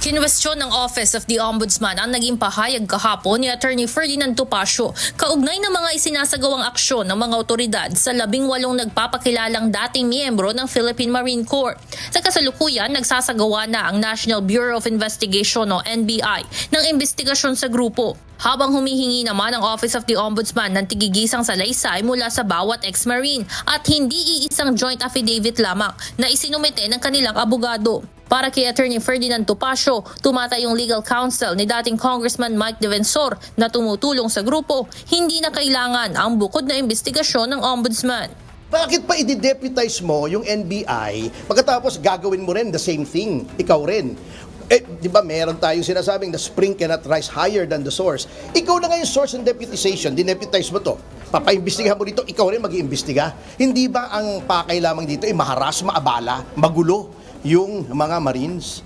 Kinwestiyon ng Office of the Ombudsman ang naging pahayag kahapon ni Attorney Ferdinand Topacio kaugnay ng mga isinasagawang aksyon ng mga otoridad sa 18 nagpapakilalang dating miyembro ng Philippine Marine Corps. Sa kasalukuyan, nagsasagawa na ang National Bureau of Investigation o NBI ng investigasyon sa grupo. Habang humihingi naman ang Office of the Ombudsman ng tigigisang salaysay mula sa bawat ex-marine at hindi iisang joint affidavit lamang na isinumite ng kanilang abogado. Para kay Attorney Ferdinand Topacio, tumatayong legal counsel ni dating Congressman Mike Defensor na tumutulong sa grupo, hindi na kailangan ang bukod na investigasyon ng Ombudsman. Bakit pa i-deputize mo yung NBI pagkatapos gagawin mo rin the same thing, ikaw rin? Di ba meron tayong sinasabing the spring cannot rise higher than the source. Ikaw na nga yung source ng deputization, dineputize mo to. Papaimbestigahan mo dito, ikaw rin mag-iimbestiga. Hindi ba ang pakay lamang dito ay maharas, maabala, magulo yung mga Marines?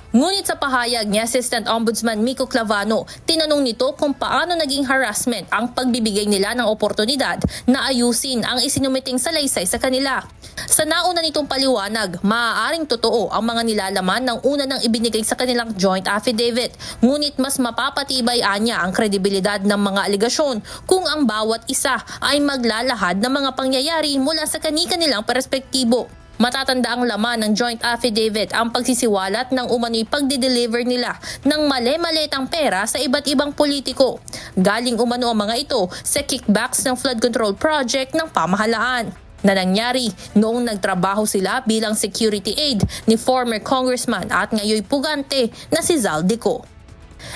Ngunit sa pahayag ni Assistant Ombudsman Miko Clavano, tinanong nito kung paano naging harassment ang pagbibigay nila ng oportunidad na ayusin ang isinumiting salaysay sa kanila. Sa nauna nitong paliwanag, maaaring totoo ang mga nilalaman ng una nang ibinigay sa kanilang joint affidavit. Ngunit mas mapapatibay anya ang kredibilidad ng mga aligasyon kung ang bawat isa ay maglalahad ng mga pangyayari mula sa kani-kanilang perspektibo. Matatanda ang laman ng joint affidavit ang pagsisiwalat ng umano'y pagdi-deliver nila ng mali-malitang pera sa iba't ibang politiko. Galing umano ang mga ito sa kickbacks ng flood control project ng pamahalaan na nangyari noong nagtrabaho sila bilang security aide ni former congressman at ngayoy pugante na si Zaldico.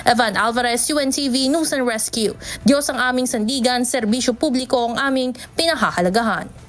Evan Alvarez, UNTV News and Rescue. Diyos ang aming sandigan, serbisyo publiko ang aming pinahahalagahan.